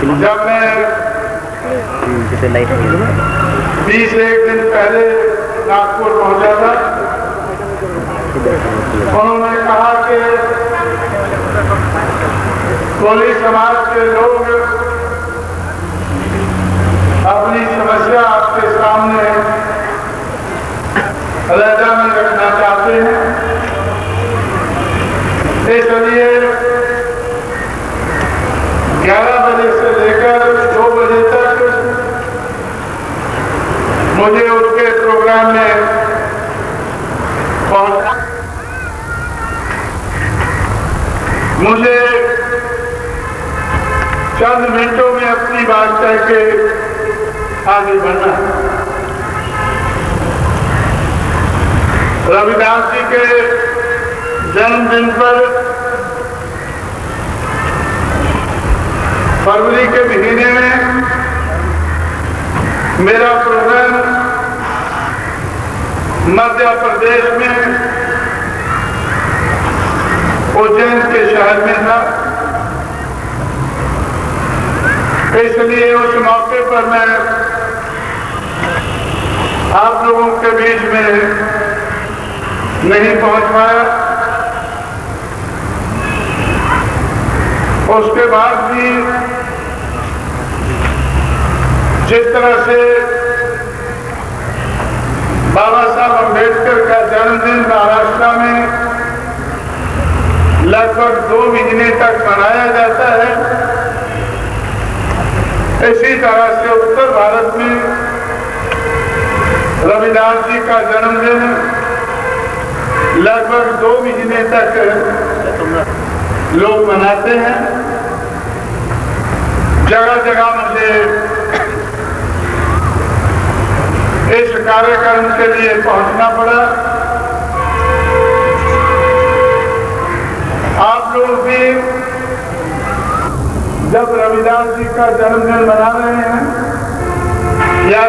जब मैं 20-1 दिन पहले नागपुर पहुंचा था, उन्होंने कहा कि कोली समाज के लोग अपनी समस्या आपके सामने अलहदा में रखना चाहते हैं, इसलिए 11 बजे से लेकर 2 बजे तक मुझे उनके प्रोग्राम में पहुंचना, मुझे चंद मिनटों में अपनी बात कह के आगे बढ़ना है। रविदास जी के जन्मदिन पर फरवरी के महीने में मेरा प्रोग्राम मध्य प्रदेश में उज्जैन के शहर में था, इसलिए उस मौके पर मैं आप लोगों के बीच में नहीं पहुंच पाया। उसके बाद भी जिस तरह से बाबा साहब अम्बेडकर का जन्मदिन महाराष्ट्र में लगभग 2 महीने तक मनाया जाता है, इसी तरह से उत्तर भारत में रविदास जी का जन्मदिन लगभग 2 महीने तक लोग मनाते हैं। जगह जगह मुझे इस कार्यक्रम के लिए पहुंचना पड़ा। आप लोग भी जब रविदास जी का जन्मदिन मना रहे हैं या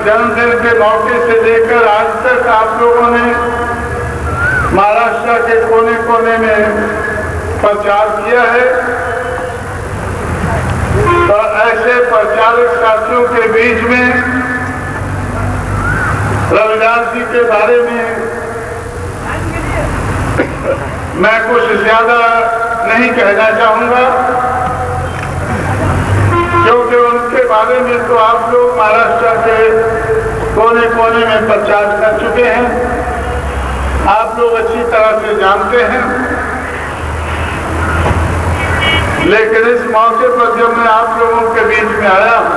जन्मदिन के मौके से लेकर आज तक आप लोगों ने महाराष्ट्र के कोने कोने में प्रचार किया है, तो ऐसे प्रचारक साथियों के बीच में रविदास जी के बारे में मैं कुछ ज्यादा नहीं कहना चाहूंगा, क्योंकि उनके बारे में तो आप लोग महाराष्ट्र के कोने कोने में प्रचार कर चुके हैं, आप लोग अच्छी तरह से जानते हैं। लेकिन इस मौके पर जब मैं आप लोगों के बीच में आया हूं,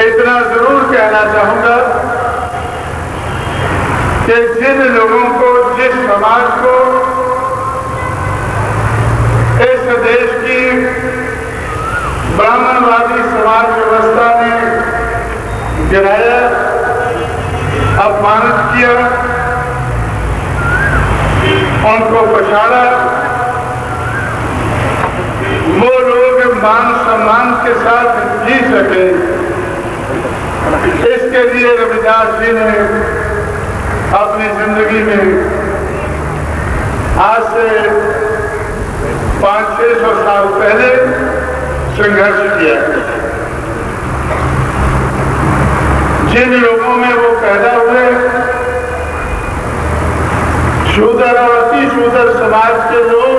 इतना जरूर कहना चाहूंगा कि जिन लोगों को, जिस समाज को इस देश की ब्राह्मणवादी समाज व्यवस्था ने गिराया, अपमानित किया, उनको पछाड़ा, वो लोग मान सम्मान के साथ जी सके, इसके लिए रविदास जी ने अपनी जिंदगी में आज से 500-600 साल पहले संघर्ष किया। जिन लोगों में वो पैदा हुए, शूद्र और अति शूद्र समाज के लोग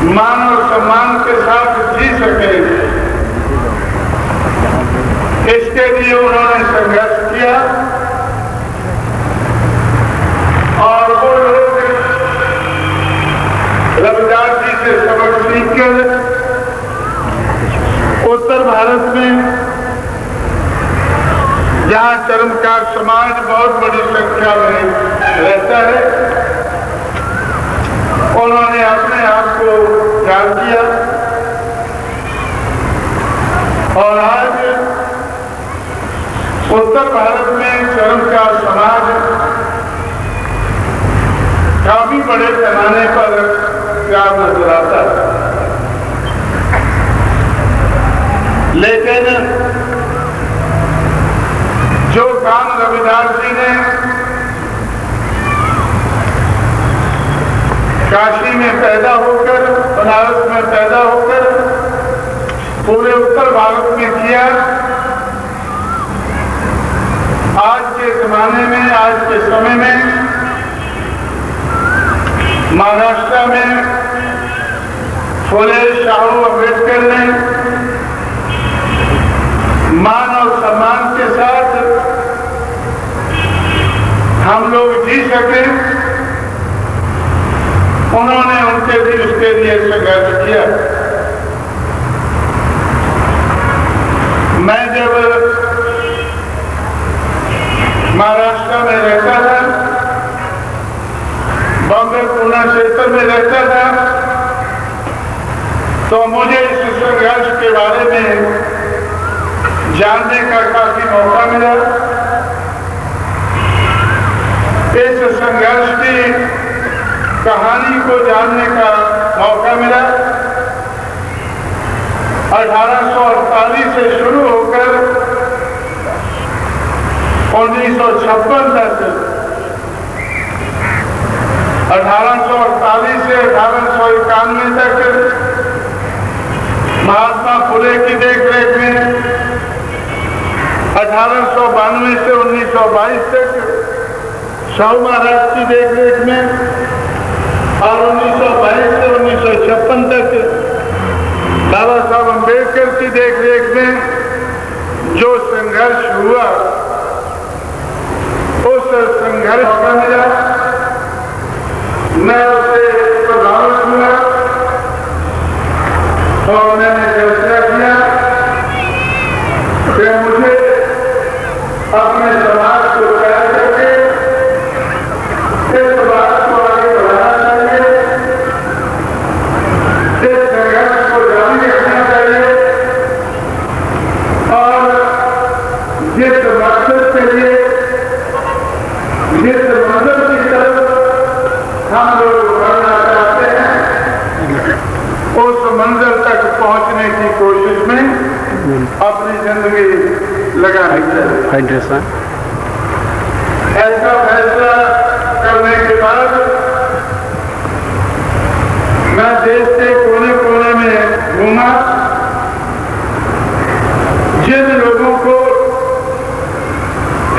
मान और सम्मान के साथ जी सके, इसके लिए उन्होंने संघर्ष किया। और वो लोग रविदास जी से सबक सीखकर उत्तर भारत में, जहां चरमकार समाज बहुत बड़ी संख्या में रहता है, उन्होंने अपने आप को त्याग किया और आज उत्तर भारत में चरमकार समाज काफी बड़े पैमाने पर त्याग नजर आता है। लेकिन जो काम रविदास जी ने काशी में पैदा होकर बनारस में में पैदा होकर पूरे उत्तर भारत में किया। आज के जमाने में, आज के समय में महाराष्ट्र में फुले शाहू अम्बेडकर ने मान और सम्मान के साथ हम लोग जी सके, उन्होंने उनके लिए उसके लिए संघर्ष किया। मैं जब महाराष्ट्र में रहता था, बॉम्बे पूना क्षेत्र में रहता था, तो मुझे इस संघर्ष के बारे में जानने का काफी मौका मिला। इस संघर्ष की कहानी को जानने का मौका मिला। 1848 से शुरू होकर 1956 तक, 1848 से 1891 तक महात्मा फुले की देखरेख में, 1892 से 1922 तक शाहू महाराज की देखरेख में, और 1922 से 1956 तक बाबा साहब अम्बेडकर की देखरेख में जो संघर्ष हुआ, उस संघर्ष का मिला। मैं उसे प्रभावित हुआ और मैंने फैसला किया कि मुझे अपने समाज को तैयार करके इस बात को आगे बढ़ाना चाहिए, इस संघर्ष को जारी रखना चाहिए, और जिस मकसद के लिए, जिस मंजिल की तरफ हम लोग बढ़ना चाहते हैं, उस मंजिल तक पहुंचने की कोशिश में अपनी जिंदगी लगानी चाहिए। ऐसा फैसला करने के बाद मैं देश के कोने कोने में घूमा। जिन लोगों को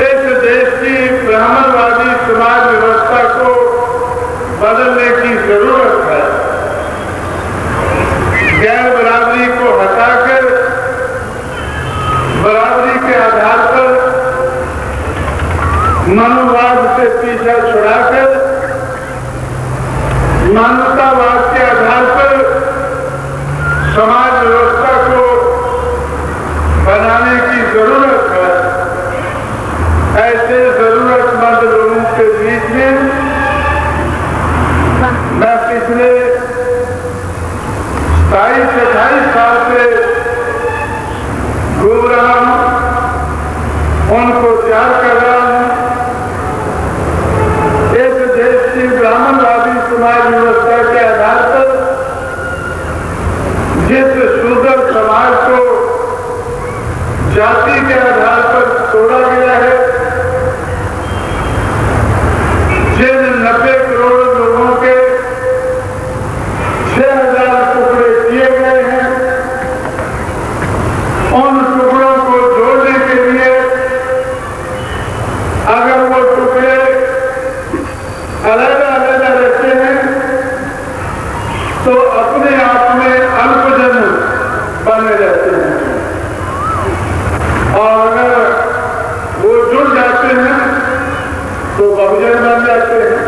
इस देश की ब्राह्मणवादी समाज व्यवस्था को बदलने की जरूरत है, गैर बराबरी को हटाकर बराबरी के आधार पर मनुवाद से पीछा छुड़ाकर मानवतावाद के आधार पर समाज व्यवस्था को बनाने की जरूरत है। ऐसे जरूरतमंद लोगों के बीच में मैं पिछले 27-28 साल से घूम रहा हूं, उनको तैयार कर रहा हूं। इस देश की ब्राह्मणवादी समाज व्यवस्था के आधार पर जिस शूद्र समाज को जाति के आधार पर तोड़ा गया है, जिन 90 करोड़ लोगों के 6000 टुकड़े किए गए हैं, उन टुकड़ों को जोड़ने के लिए अगर वो टुकड़े अलग अलग रहते हैं तो अपने आप में अल्पजन बने रहते हैं, और अगर वो जुड़ जाते हैं तो बहुजन बन जाते हैं।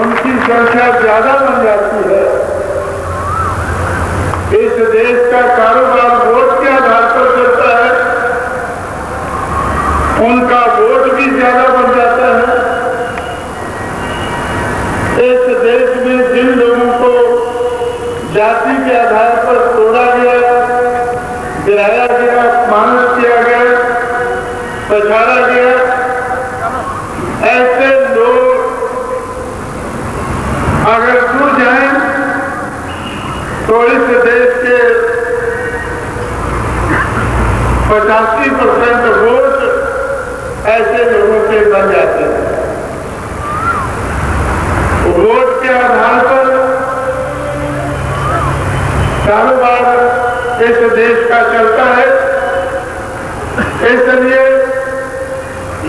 उनकी संख्या ज्यादा बन जाती है। इस देश का कारोबार वोट के आधार पर चलता है, उनका वोट भी ज्यादा बन जाता है। इस देश में जिन लोगों को जाति के आधार पर तोड़ा गया, गिराया गया, अपमानित किया गया, पछाड़ा गया, ऐसे लोग अगर जुड़ जाएं तो इस देश के 85% वोट ऐसे लोगों के बन जाते हैं। वोट के आधार पर इस देश का चलता है। इसलिए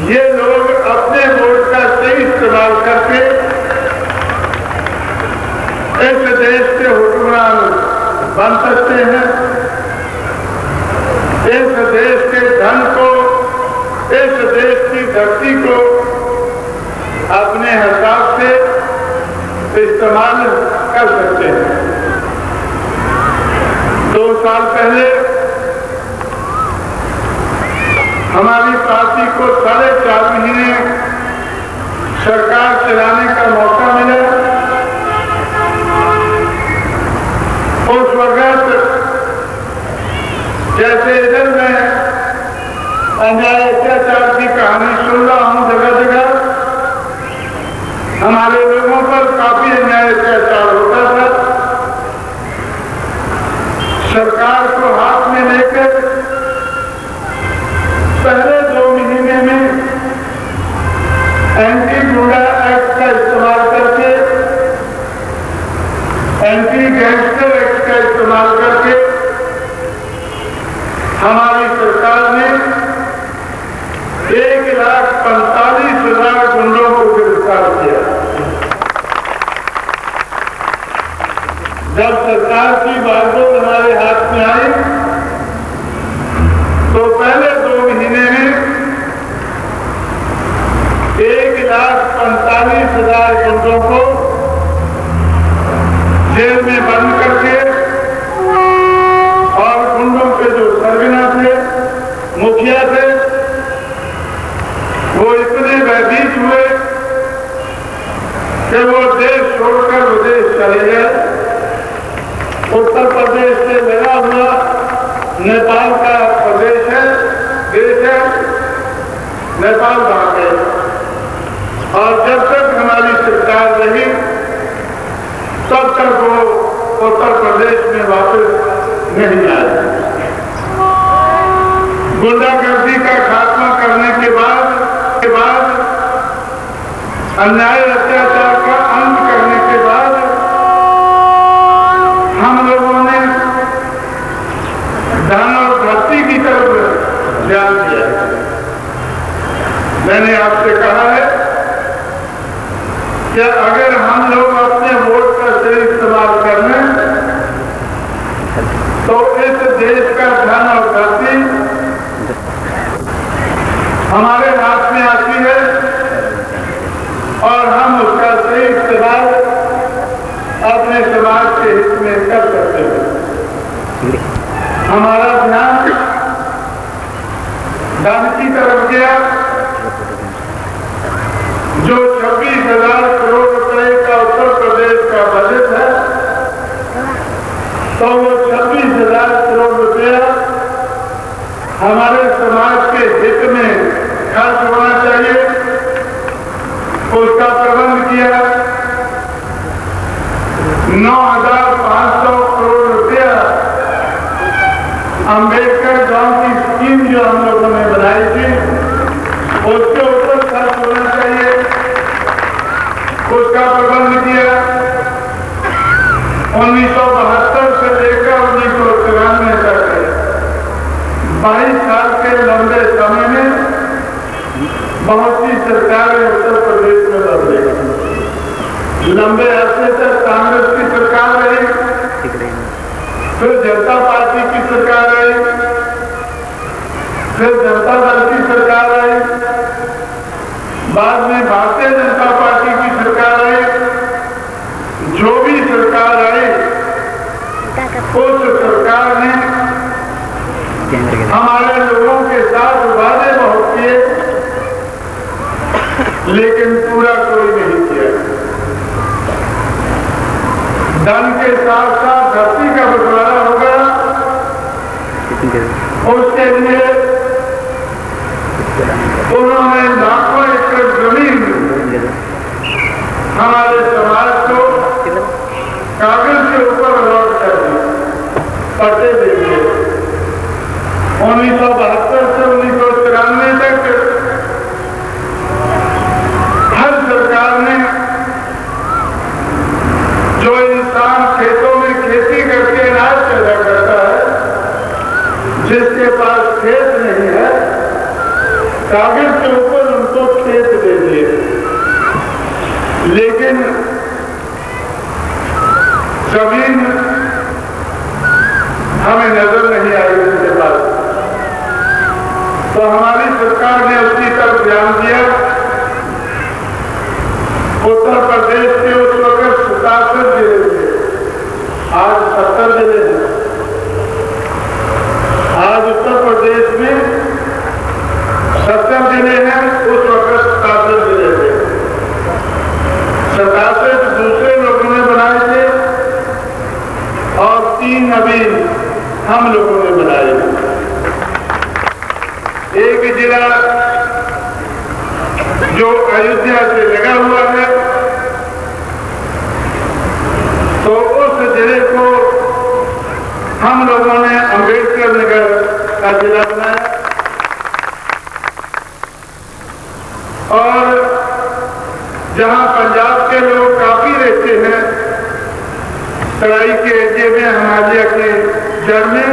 ये लोग अपने वोट का सही इस्तेमाल करके इस देश के हुक्मरान बन सकते हैं। इस देश के धन को, इस देश की धरती को अपने हिसाब से इस्तेमाल कर सकते हैं। 2 साल पहले हमारी पार्टी को 4.5 महीने सरकार चलाने का मौका मिला। उस वक्त जैसे इधर मैं अन्याय अत्याचार की कहानी सुन रहा हूं जगह जगह, हमारे लोगों पर काफी अन्याय अत्याचार होता था। सरकार को हाथ में लेकर पहले 2 महीने में एंटी गुंडा एक्ट का इस्तेमाल करके, एंटी गैंगस्टर एक्ट का इस्तेमाल करके हमारी सरकार ने 1,45,000 गुंडों को गिरफ्तार किया। जब सरकार की बागडोर हमारे हाथ में आई तो पहले 2 महीने में 1,45,000 गुंडों को जेल में बंद करके, और गुंडों के जो सरगना थे, मुखिया थे, वो इतने भयभीत हुए कि वो देश छोड़कर विदेश चले गए। उत्तर प्रदेश से लगा हुआ नेपाल का प्रदेश है, देश है, नेपाल भाग गए। और जब तक हमारी सरकार रही तब तक वो उत्तर प्रदेश में वापस नहीं आए। गुंडागर्दी का खात्मा करने के बाद अन्याय अत्याचार का अंत करने के बाद हम लोगों ने धन और धरती की तरफ ध्यान दिया। मैंने आपसे कहा है कि अगर हम लोग अपने वोट का सही इस्तेमाल कर लें तो इस देश का धन और धरती हमारे हाथ में आती है और हम उसका सही इस्तेमाल अपने समाज के हित में कर सकते हैं। हमारा ध्यान धन की तरफ गया। जो 26,000 करोड़ रुपए का उत्तर प्रदेश का बजट है, तो वो 26,000 करोड़ रुपया हमारे समाज के हित में खर्च होना चाहिए, उसका प्रबंध किया। 9,500 करोड़ रुपया अंबेडकर गांव की स्कीम जो हम लोगों ने बनाई थी उसके ऊपर खर्च होना चाहिए, उसका प्रबंध किया। 1972 से लेकर 1994 तक 22 साल के लंबे समय में बहुत सी सरकारें उत्तर प्रदेश में बदली। लंबे अरसे तक कांग्रेस की सरकार रही, फिर जनता पार्टी की सरकार रही, फिर जनता दल की सरकार आई, बाद में भारतीय जनता पार्टी की सरकार आई। जो भी सरकार आई उस सरकार ने हमारे लोगों के साथ वादे बहुत किए, लेकिन पूरा कोई नहीं किया। धन के साथ साथ धरती का बंटवारा होगा, उसके लिए उन्होंने लाखों एकड़ जमीन हमारे समाज को कागज के ऊपर अलॉट कर दी, पट्टे दे दिए। 1972 से 1994 तक हर सरकार ने जो इंसान खेतों में खेती करके अनाज पैदा करता है जिसके पास खेत नहीं है, कागज के ऊपर उनको खेत दे दिए, लेकिन जमीन हमें नजर नहीं आई उनके पास। तो हमारी सरकार ने उसकी तरफ ध्यान दिया। उत्तर प्रदेश के उस वक्त 67 जिले थे, आज 70 जिले हैं। आज उत्तर प्रदेश में 70 जिले हैं, उस वक्त 67 जिले थे। 67 दूसरे लोगों ने बनाए थे और 3 अभी हम लोगों ने बनाए। एक जिला जो अयोध्या से लगा हुआ है, तो उस जिले को हम लोगों ने अम्बेडकर नगर का जिला बनाया। और जहां पंजाब के लोग काफी रहते हैं, तराई के एरिए में, हिमालय के जड़ में,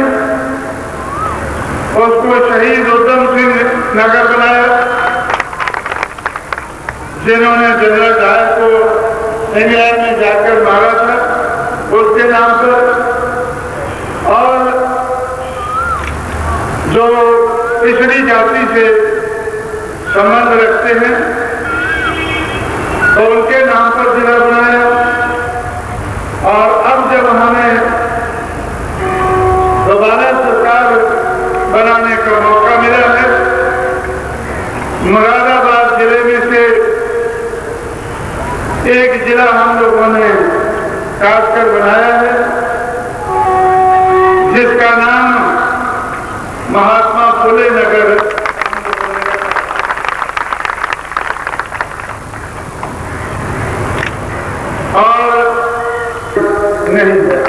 उसको शहीद उधम सिंह नगर बनाया, जिन्होंने जनरल डायर को इंग्लैंड में जाकर मारा था, उसके नाम पर। और जो पिछड़ी जाति से संबंध रखते हैं, तो उनके नाम पर जिला बनाया। और अब जब हमें दोबारा सरकार बनाने का मौका मिला है, मुरादाबाद जिले में से एक जिला हम लोगों ने खासकर बनाया है, जिसका नाम महात्मा फुले नगर और नहीं है।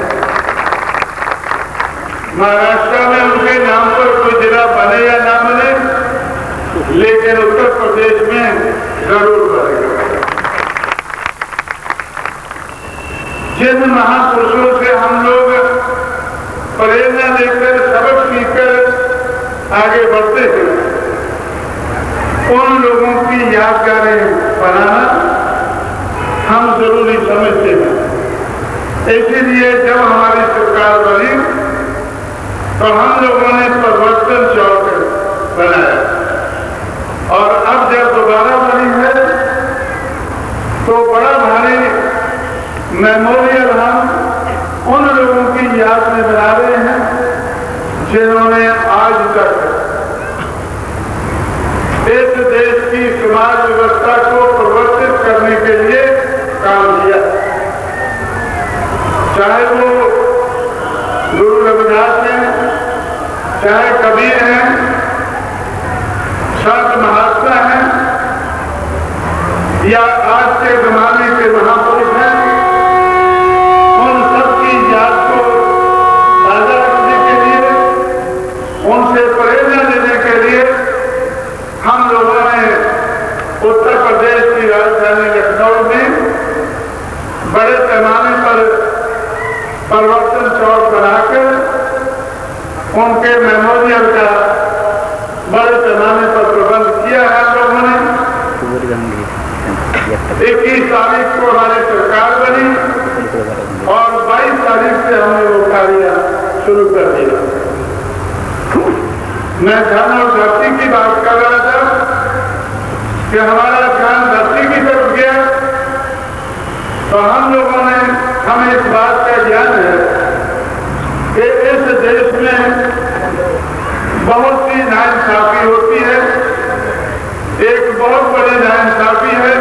महाराष्ट्र में उनके नाम पर कोई जिला बने या ना बने, लेकिन उत्तर प्रदेश में जरूर बनेगा। जिन महापुरुषों से हम लोग प्रेरणा लेकर, सबक सीखकर आगे बढ़ते हैं, उन लोगों की यादगारें बनाना हम जरूरी समझते हैं। इसीलिए जब हमारी सरकार बनी, तो हम लोगों ने परिवर्तन चौक बनाया। और अब जब दोबारा बनी है, तो बड़ा भारी मेमोरियल हम उन लोगों की याद में बना रहे हैं, जिन्होंने आज तक इस देश की समाज व्यवस्था को परिवर्तित करने के लिए काम किया। चाहे वो गुरु रविदास हैं, चाहे कबीर हैं, संत महात्मा हैं, या आज के जमाने के महापुरुष हैं, उन सबकी याद को ताजा रखने के लिए, उनसे प्रेरणा लेने के लिए हम लोगों ने उत्तर प्रदेश की राजधानी लखनऊ में बड़े पैमाने पर परिवर्तन चौक बनाकर उनके मेमोरियल का बड़े पैमाने पर प्रबंध किया है। हम लोगों ने 21 तारीख को हमारी सरकार बनी और 22 तारीख से हमने वो कार्य शुरू कर दिया। मैं धन और धरती की बात कर रहा था कि हमारा ध्यान धरती की तरफ गया, तो हम लोगों ने, हमें इस बात का ज्ञान है कि इस देश में बहुत सी नाइंसाफी होती है। एक बहुत बड़ी नाइंसाफी है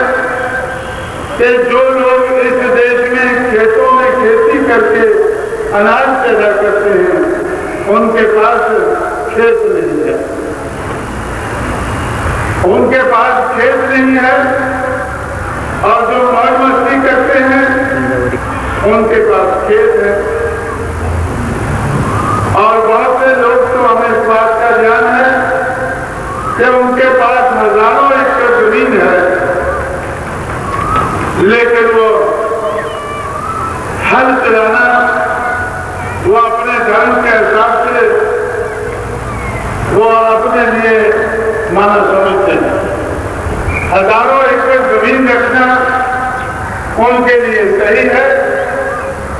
कि जो लोग इस देश में खेतों में खेती करके अनाज पैदा करते हैं, उनके पास खेत नहीं है। उनके पास खेत नहीं है, और जो मौज मस्ती करते हैं, उनके पास खेत है। और बहुत से लोग, तो हमें इस बात का ज्ञान है कि उनके पास हजारों एकड़ जमीन है, लेकिन वो हल चलाना, वो अपने धर्म के हिसाब से वो अपने लिए माना समझते हैं। हजारों एकड़ जमीन रखना उनके लिए सही है,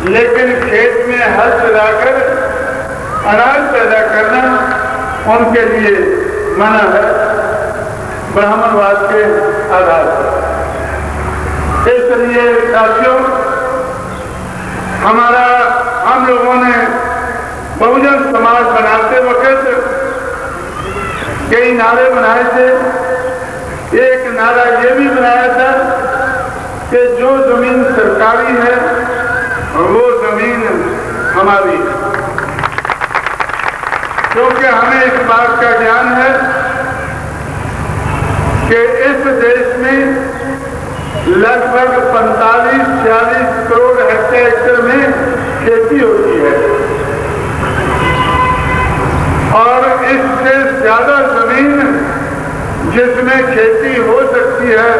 लेकिन खेत में हल चलाकर अनाज पैदा करना उनके लिए मना है ब्राह्मणवाद के आधार पर। इसलिए साथियों, हम लोगों ने बहुजन समाज बनाते वक्त कई नारे बनाए थे। एक नारा ये भी बनाया था कि जो जमीन सरकारी है वो जमीन हमारी है, क्योंकि हमें इस बात का ज्ञान है कि इस देश में लगभग 45-46 करोड़ हेक्टेयर में खेती होती है और इससे ज्यादा जमीन जिसमें खेती हो सकती है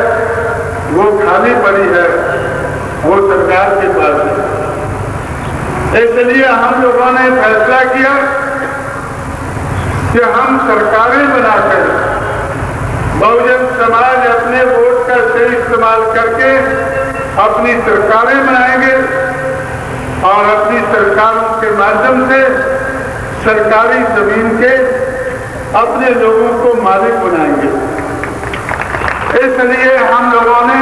वो खाली पड़ी है, वो सरकार के पास है। इसलिए हम लोगों ने फैसला किया कि हम सरकारें बनाकर बहुजन समाज अपने वोट का सही इस्तेमाल करके अपनी सरकारें बनाएंगे और अपनी सरकारों के माध्यम से सरकारी जमीन के अपने लोगों को मालिक बनाएंगे। इसलिए हम लोगों ने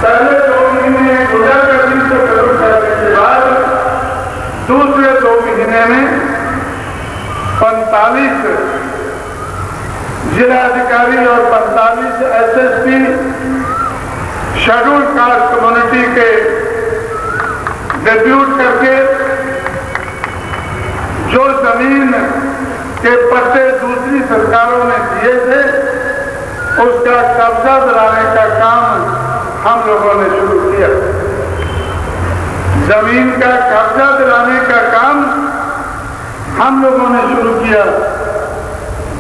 पहले 2 महीने गुजारगर्दी को शुरू करने के बाद दूसरे 2 महीने में 45 जिलाधिकारी और 45 एसएसपी शेड्यूल कास्ट कम्युनिटी के डेप्यूट करके जो जमीन के पट्टे दूसरी सरकारों ने दिए थे उसका कब्जा दिलाने का काम हम लोगों ने शुरू किया। जमीन का कब्जा दिलाने का काम हम लोगों ने शुरू किया।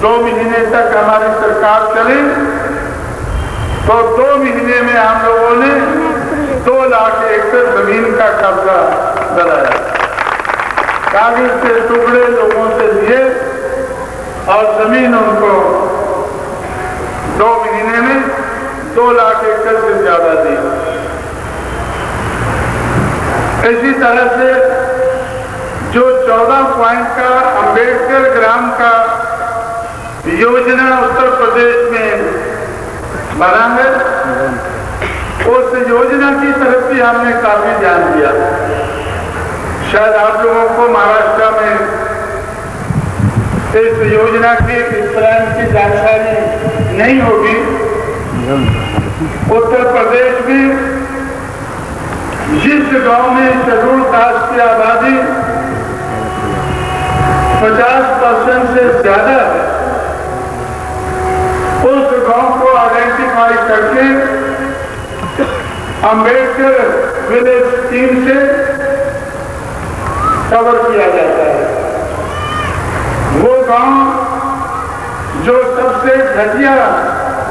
2 महीने तक हमारी सरकार चली तो 2 महीने में हम लोगों ने 2 लाख एकड़ जमीन का कब्जा दिलाया। कागज के टुकड़े लोगों से लिए और जमीन उनको 2 महीने में 2 लाख एकड़ से ज्यादा दी। इसी तरह से जो 14 पॉइंट का अंबेडकर ग्राम का योजना उत्तर प्रदेश में बना है, उस योजना की तरफ भी हमने काफी ध्यान दिया। शायद आप लोगों को महाराष्ट्र में इस योजना की प्लान की जानकारी नहीं होगी। उत्तर प्रदेश में जिस गांव में शेड्यूल कास्ट की आबादी 50% से ज्यादा है, उस गांव को आइडेंटिफाई करके अंबेडकर विलेज स्कीम से कवर किया जाता है। वो गांव जो सबसे घटिया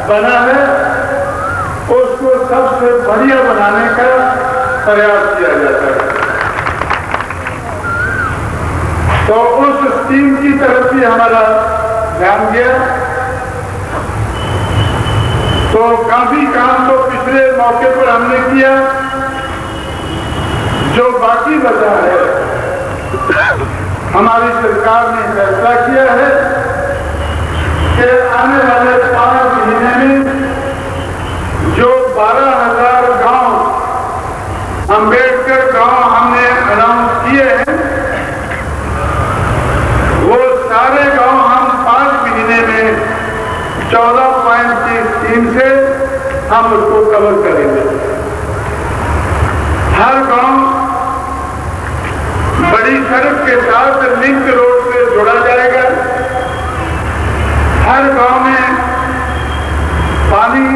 बना है उसको सबसे बढ़िया बनाने का प्रयास किया जाता है। तो उस स्कीम की तरफ भी हमारा ध्यान गया। तो काफी काम तो पिछले मौके पर हमने किया। जो बाकी बचा है, हमारी सरकार ने फैसला किया है कि आने वाले 5 महीने में जो 12,000 गांव अंबेडकर गांव हमने अनाउंस किए हैं, वो सारे गांव हम 5 महीने में 14 पॉइंट की स्कीम से हम उसको कवर करेंगे। हर गांव बड़ी सड़क के साथ लिंक रोड से जोड़ा जाएगा। हर गांव में पानी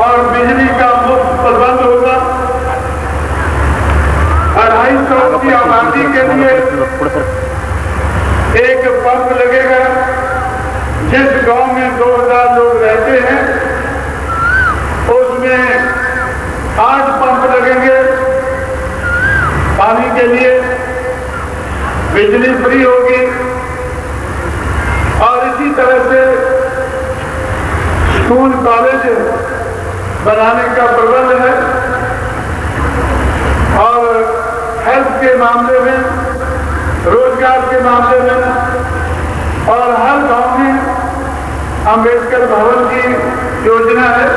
और बिजली का मुफ्त प्रबंध होगा। 250 की आबादी के लिए एक पंप लगेगा। जिस गांव में 2000 लोग रहते हैं उसमें 8 पंप लगेंगे पानी के लिए। बिजली फ्री होगी, स्कूल कॉलेज बनाने का प्रबंध है और हेल्थ के मामले में, रोजगार के मामले में और हर गांव में अंबेडकर भवन की योजना है।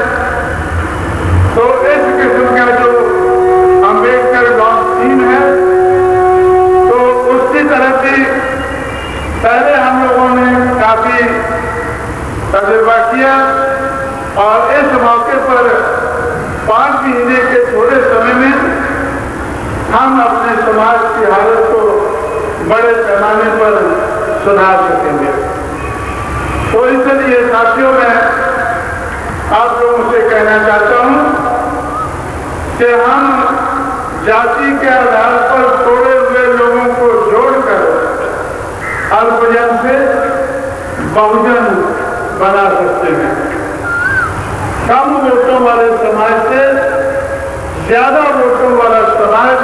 तो इस किस्म का जो अंबेडकर गांव स्कीम है, तो उसकी तरफ भी पहले हम लोगों ने काफी तजुर्बा किया और इस मौके पर 5 महीने के थोड़े समय में हम अपने समाज की हालत को बड़े पैमाने पर सुधार सकेंगे। तो इसलिए साथियों, मैं आप लोगों से कहना चाहता हूं कि हम जाति के आधार पर तोड़े हुए लोगों को जोड़कर अल्पजन से बहुजन बना सकते हैं। कम वोटों वाले समाज से ज्यादा वोटों वाला समाज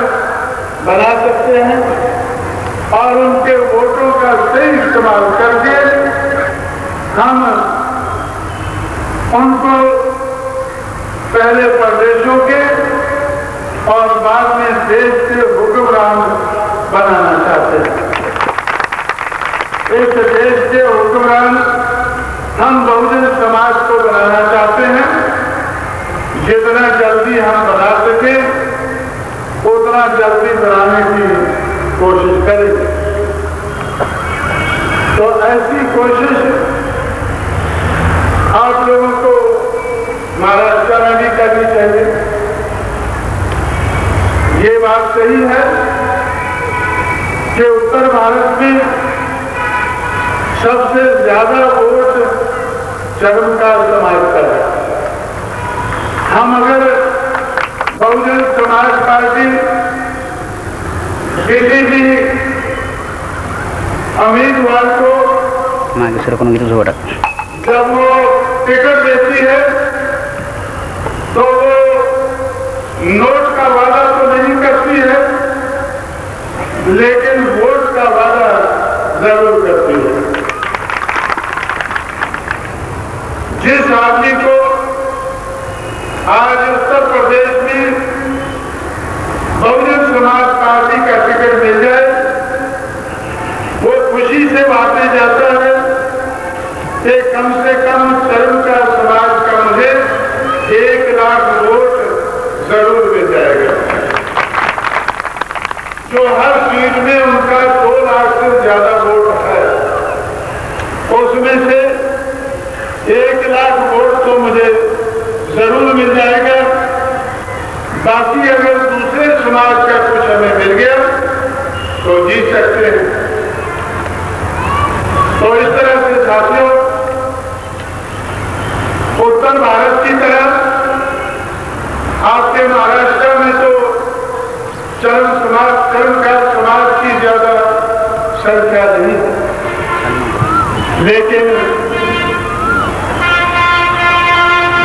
बना सकते हैं और उनके वोटों का सही इस्तेमाल करके हम उनको पहले प्रदेशों के और बाद में देश के हुक्मरान बनाना चाहते हैं। इस देश के हुक्मरान हम बहुजन समाज को बनाना चाहते हैं। जितना जल्दी हम बना सकें उतना जल्दी बनाने की कोशिश करेंगे। तो ऐसी कोशिश आप लोगों को महाराष्ट्र में भी करनी चाहिए। ये बात सही है कि उत्तर भारत में सबसे ज्यादा वोट चरमकार समाज का है। हम अगर बहुजन समाज पार्टी किसी भी उम्मीदवार को जब वो टिकट देती है तो वो नोट का वादा तो नहीं करती है, लेकिन वोट का वादा जरूर करती है। जिस आदमी को आज उत्तर प्रदेश में बहुजन समाज पार्टी का टिकट मिल जाए, वो खुशी से बातें जाता है कि कम से कम चरमकार समाज का मुझे 1 लाख वोट जरूर मिल जाएगा। जो हर सीट में उनका 2 लाख से ज्यादा वोट है, उसमें से 1 लाख वोट तो मुझे जरूर मिल जाएगा। बाकी अगर दूसरे समाज का कुछ हमें मिल गया तो जीत सकते हैं। तो इस तरह से साथियों, उत्तर भारत की तरह आपके महाराष्ट्र में तो चरमकार समाज की ज्यादा संख्या नहीं है, लेकिन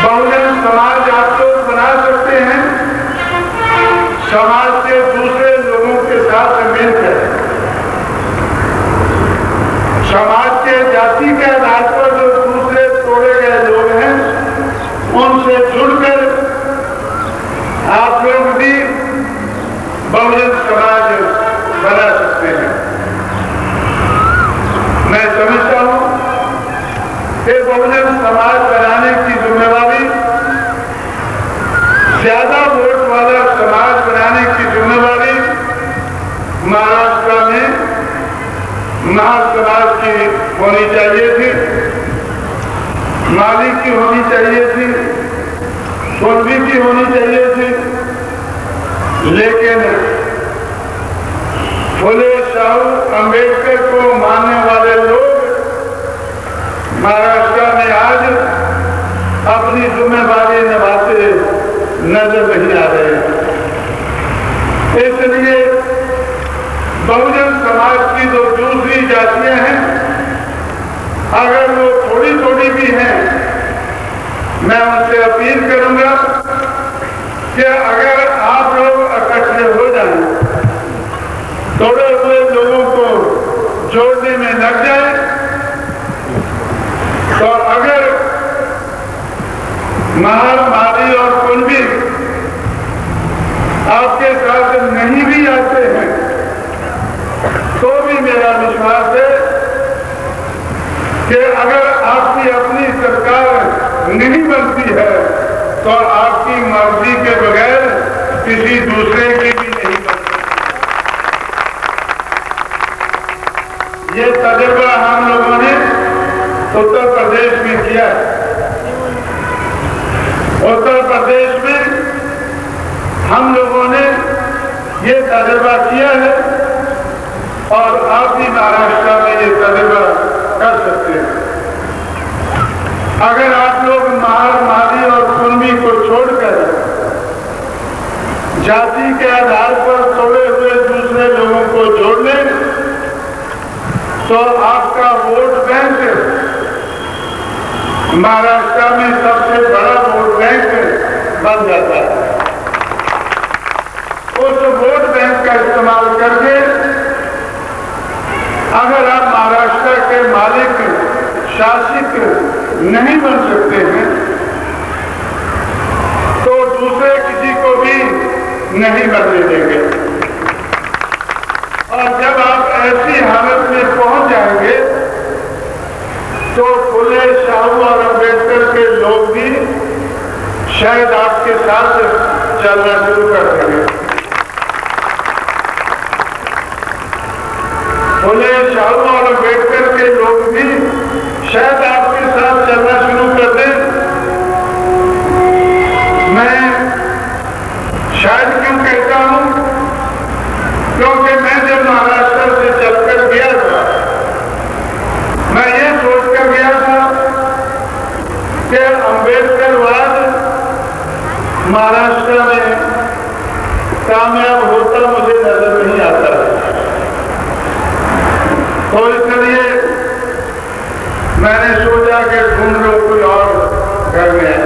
बहुजन समाज आप लोग बना सकते हैं समाज के दूसरे लोगों के साथ मिलकर। समाज के जाति के आधार पर जो दूसरे तोड़े गए लोग हैं, उनसे जुड़कर आप लोग भी बहुजन समाज बना सकते हैं। मैं समझता हूं कि बहुजन समाज बनाने की जिम्मेवारी, ज्यादा वोट वाला समाज बनाने की जिम्मेवारी महाराष्ट्र में महार समाज की होनी चाहिए थी, माली की होनी चाहिए थी, कुंभी की होनी चाहिए थी, लेकिन फुले शाहू अंबेडकर को मानने वाले लोग महाराष्ट्र में आज अपनी जिम्मेदारी निभाते नजर नहीं आ रहे हैं। इसलिए बहुजन समाज की जो दूसरी जातियां हैं, अगर वो थोड़ी थोड़ी भी हैं, मैं उनसे अपील करूंगा कि अगर आप लोग इकट्ठे हो जाएं, थोड़े हुए लोगों को जोड़ने में लग जाए, तो अगर महार, माली और कुंभी आपके साथ नहीं भी आते हैं तो भी मेरा विश्वास है कि अगर आपकी अपनी सरकार नहीं बनती है तो आपकी मर्जी के बगैर किसी दूसरे की भी नहीं बनती। ये तजुर्बा हम लोगों ने उत्तर प्रदेश में किया है। उत्तर प्रदेश में हम लोगों ने ये तजुर्बा किया है और आप भी महाराष्ट्र में ये तजुर्बा कर सकते हैं। अगर आप लोग महार, माली और कुंभी को छोड़कर जाति के आधार पर तोड़े हुए दूसरे लोगों को जोड़ लें तो आपका वोट बैंक महाराष्ट्र में सबसे बड़ा वोट बैंक बन जाता है। उस वोट बैंक का इस्तेमाल करके अगर आप महाराष्ट्र के मालिक, शासक नहीं बन सकते हैं तो दूसरे किसी को भी नहीं बनने देंगे। और जब आप ऐसी हालत में पहुंच जाएंगे तो फुले, शाहू और अम्बेडकर के लोग भी शायद आपके साथ चलना शुरू कर देंगे। फुले, शाहू और अम्बेडकर के लोग भी शायद आपके साथ चलना शुरू कर दें। मैं शायद क्यों कहता हूं, क्योंकि मैं जब महाराष्ट्र से चलकर गया था मैं ये सोचकर गया था कि अम्बेडकरवाद महाराष्ट्र में कामयाब होता मुझे नजर नहीं आता है। तो इसलिए मैंने सोचा कि ढूंढ लो कोई और घर में।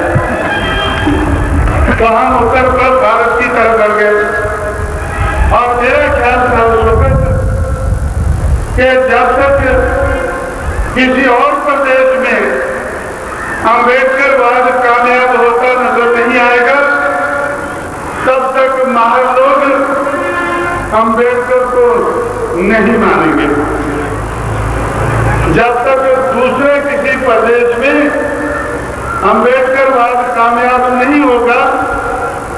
तो हम उत्तर भारत की तरफ बढ़ गए और मेरा ख्याल था उस वक्त कि जब तक किसी और प्रदेश में अम्बेडकरवाद कामयाब होता नजर नहीं आएगा तब तक महार लोग अम्बेडकर को नहीं मानेंगे। जब तक दूसरे किसी प्रदेश में अम्बेडकरवाद कामयाब नहीं होगा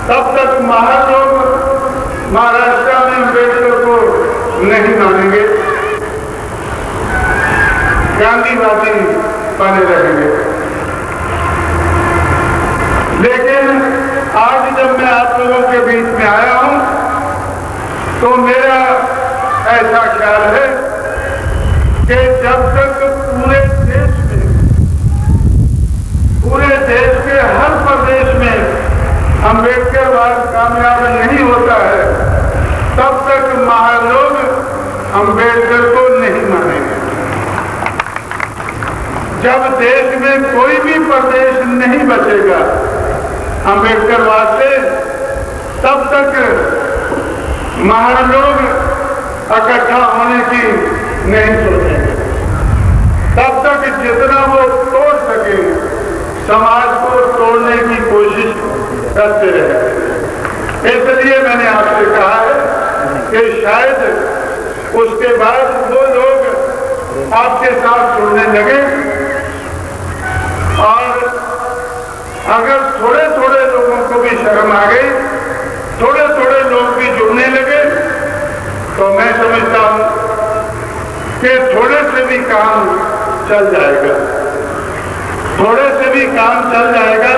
तब तक महार लोग महाराष्ट्र में अम्बेडकर को नहीं मानेंगे, गांधीवादी बने रहेंगे। लेकिन आज जब मैं आप लोगों के बीच में आया हूं तो मेरा ऐसा ख्याल है कि जब तक पूरे देश के हर प्रदेश में अम्बेडकरवाद कामयाब नहीं होता है तब तक महार लोग अम्बेडकर को नहीं मानेंगे। जब देश में कोई भी प्रदेश नहीं बचेगा अम्बेडकरवाद से तब तक महार लोग इकट्ठा होने की नहीं सोचेंगे। तब तक जितना वो तोड़ सके समाज को तोड़ने की कोशिश करते रहे। इसलिए मैंने आपसे कहा है कि शायद उसके बाद वो लोग आपके साथ जुड़ने लगे और अगर थोड़े थोड़े लोगों को भी शर्म आ गई, थोड़े थोड़े लोग भी जुड़ने लगे तो मैं समझता हूं कि थोड़े से भी काम चल जाएगा। थोड़े से भी काम चल जाएगा।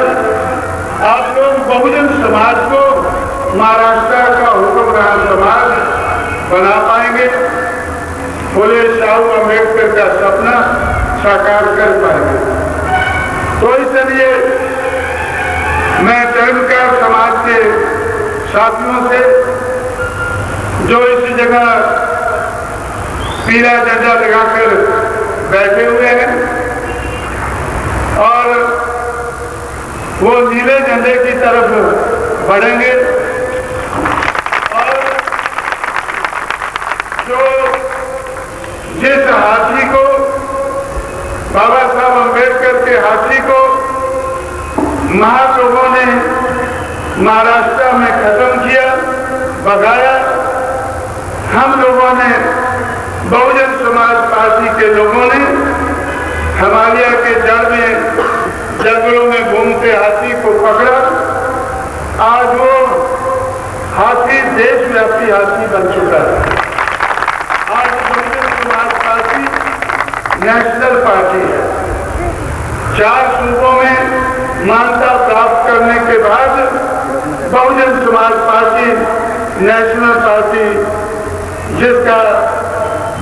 आप लोग बहुजन समाज को महाराष्ट्र का हुक्मरान समाज बना पाएंगे, फुले शाहू अम्बेडकर का सपना साकार कर पाएंगे। तो इसलिए मैं चरणकार समाज के साथियों से जो इस जगह पीला झंडा लगाकर बैठे हुए हैं और वो नीले झंडे की तरफ बढ़ेंगे और जो जिस हाथी को बाबा साहब अम्बेडकर के हाथी को महार लोगों ने महाराष्ट्र में खत्म किया, भगाया। हम लोगों ने, बहुजन समाज पार्टी के लोगों ने हिमालय के जड़ में जंगलों में घूमते हाथी को पकड़ा। आज वो हाथी देशव्यापी हाथी बन चुका है। आज Bahujan Samaj party national party है। 4 सूबों में मान्यता प्राप्त करने के बाद Bahujan Samaj party national party, जिसका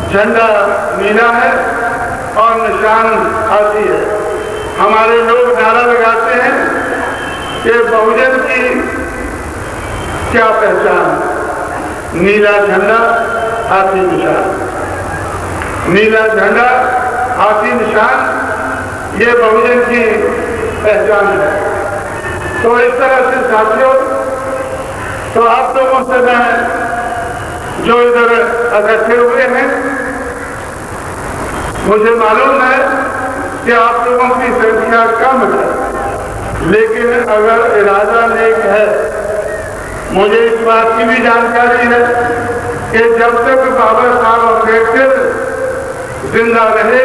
झंडा नीला है और निशान हाथी है। हमारे लोग नारा लगाते हैं कि बहुजन की क्या पहचान, नीला झंडा हाथी निशान, नीला झंडा हाथी निशान, ये बहुजन की पहचान है। तो इस तरह से साथियों, तो आप लोगों से मैं जो इधर इकट्ठे हुए हैं, मुझे मालूम है कि आप लोगों की संख्या कम है, लेकिन अगर इरादा नेक है, मुझे इस बात की भी जानकारी है कि जब तक बाबा साहब अम्बेडकर जिंदा रहे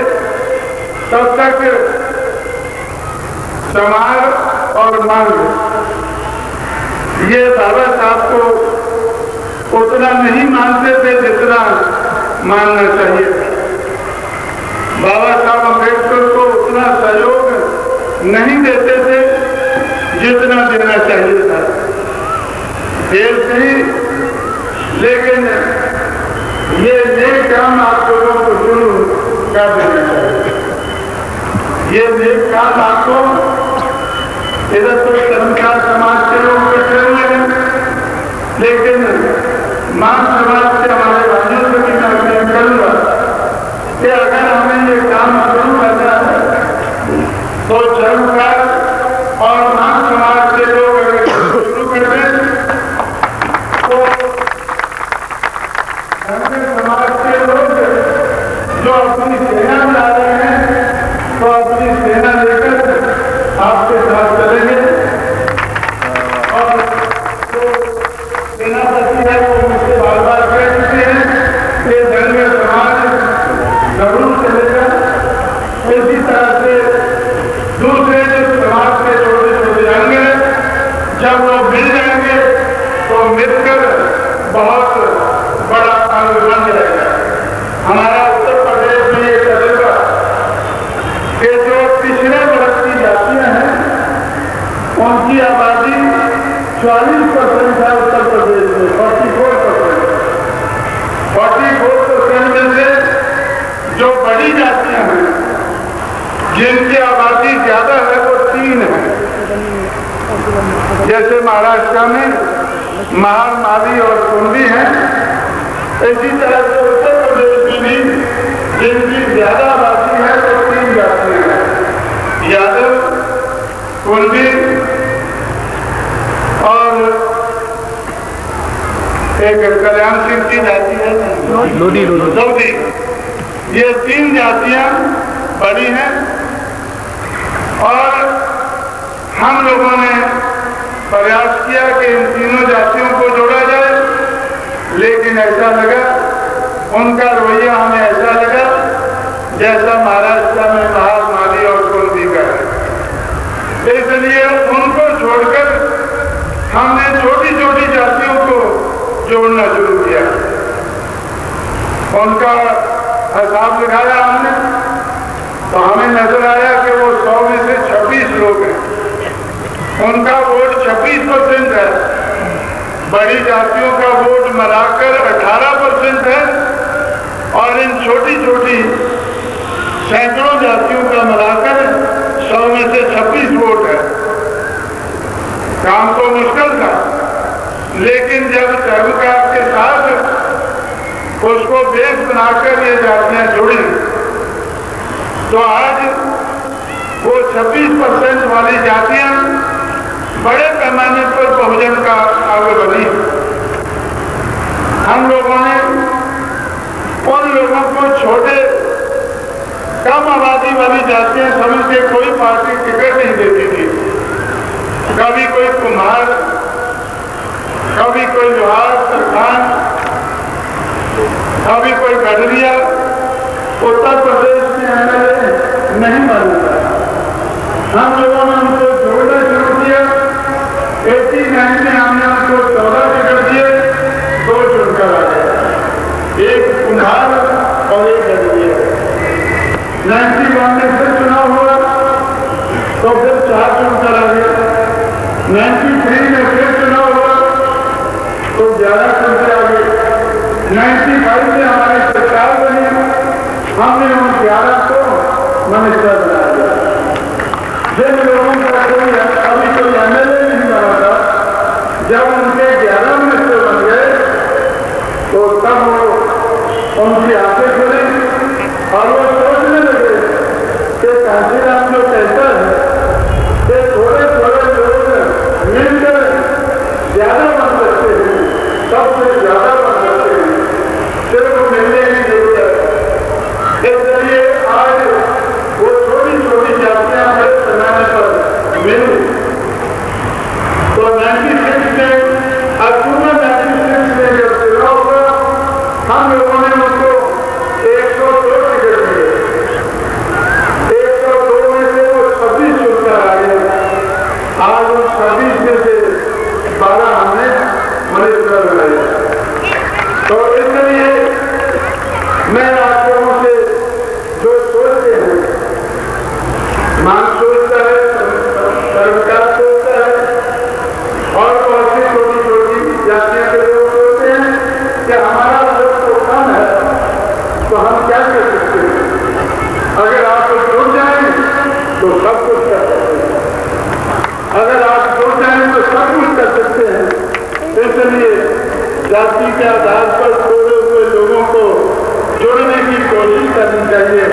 तब तक समाज और मांग ये बाबा साहब को उतना नहीं मानते थे जितना मानना चाहिए था। बाबा साहब अम्बेडकर को उतना सहयोग नहीं देते थे जितना देना चाहिए था। देर सही, लेकिन ये नेक काम आप लोगों को शुरू कर देना चाहिए। ये नेक काम आपको, इधर तो कर्मचारी समाज के लोग बैठे हुए हैं, लेकिन मान समाज से हमारे भाइयों से भी मैं अपील करूंगा कि अगर हमें ये काम शुरू करना है तो चरमकार और मान समाज के लोग अगर शुरू कर दें तो धर्म समाज के लोग जो अपनी सेना ला रहे हैं तो अपनी सेना लेकर आपके साथ चलेंगे और जो सेनापति है वो मुझसे बार बार कह चुके हैं कि धर्म समाज जरूर चलेगा। इसी तरह से दूसरे जो समाज के छोटे छोटे अंग हैं, जब वो मिल जाएंगे तो मिलकर बहुत बड़ा अंग बन जाएगा। हमारा उत्तर प्रदेश में ये तजुर्बा कि जो पिछड़े वर्ग की जातियां हैं उनकी आबादी 40% है उत्तर प्रदेश में, 44% में से जो बड़ी जातियां हैं जिनकी आबादी ज्यादा है वो 3 है। जैसे महाराष्ट्र में महार, माली और कुंडी हैं, इसी तरह से उत्तर प्रदेश में भी जिनकी ज्यादा आबादी है तो 3 जातियां हैं, यादव, कुंडी और एक कल्याण सिंह की जाति है लोधी। ये 3 जातियां बड़ी हैं और हम लोगों ने प्रयास किया कि इन तीनों जातियों को जोड़ा जाए, लेकिन ऐसा लगा, उनका रवैया हमें ऐसा लगा जैसा महाराष्ट्र में महार, माली और कुंडी का है। इसलिए उनको छोड़कर हमने छोटी छोटी जातियों को जोड़ना शुरू किया। उनका हिसाब लगाया हमने तो हमें नजर आया कि वो 100 में से 26 लोग हैं। उनका वोट 26% है, बड़ी जातियों का वोट मिलाकर 18% है और इन छोटी छोटी सैकड़ों जातियों का मिलाकर 100 में से 26 वोट है। काम तो मुश्किल था, लेकिन जब सर्वकार के साथ उसको बेस बनाकर ये जातियां जुड़ी तो आज वो 26% वाली जातियां बड़े पैमाने पर बहुजन का आगे बढ़ी। हम लोगों ने उन लोगों को छोटे कम आबादी वाली जातियां समझ के कोई पार्टी टिकट नहीं देती थी, कभी कोई कुम्हार, कभी कोई लोहार तरखान, कभी कोई गडरिया। उत्तर प्रदेश के एमएलए नहीं मालूम था। हम लोगों ने उनको जोड़ना शुरू किया। 89 में हमने उनको 14 से कर दिए, 2 चुनकर आ गए, एक कुम्हार और एक गडरिया। 91 में फिर चुनाव हुआ तो फिर 4 चुनकर आ गए। 93 में फिर चुनाव हुआ तो 11 चुनकर आ गए। 95 में हमारी सरकार बनी, हमने उन 11 को मिनिस्टर बना दिया। जिन लोगों का कोई अभी कोई एमएलए नहीं बना था, जब उनके 11 मिनिस्टर बन गए तो तब वो उनकी आंखें खुली और वो सोचने लगे कि कांशीराम जो कहता है कि थोड़े थोड़े लोग मिलकर ज्यादा बन सकते हैं, सबसे ज्यादा बन सकते हैं, सिर्फ मिलने की जरूरत है। इसलिए आज वो छोटी छोटी जातियां बड़े पैमाने पर मिली। तो 96 में अक्टूबर 96 में जब चुनाव हुआ, हम लोगों ने उनको 102 टिकट दिए। 102 में से वो 26 चुनकर आ गए। आज उन 26 में से 12 हमने मिनिस्टर बनाए। तो इसलिए मैं आप लोगों से जो सोचते हैं, मान सोचता है, सरकार सोचता है और बहुत सी छोटी छोटी जातियों के लोग सोचते हैं कि हमारा वोट तो कम है, तो हम क्या कर सकते हैं। अगर आप जुड़ जाएं तो सब कुछ कर सकते हैं, अगर आप जुड़ जाएं तो सब कुछ कर सकते हैं। इसलिए जाति के आधार पर छोड़े हुए लोगों को जोड़ने की कोशिश करनी चाहिए।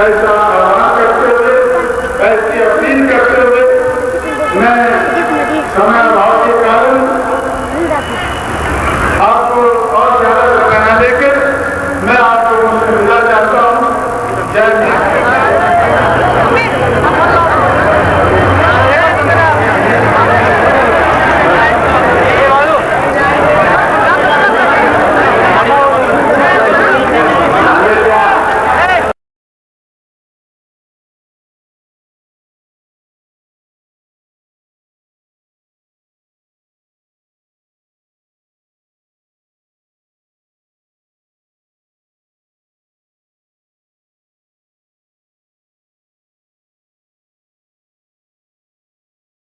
ऐसा आह्वान करते हुए, ऐसी अपील करते हुए मैं समय अभाव के कारण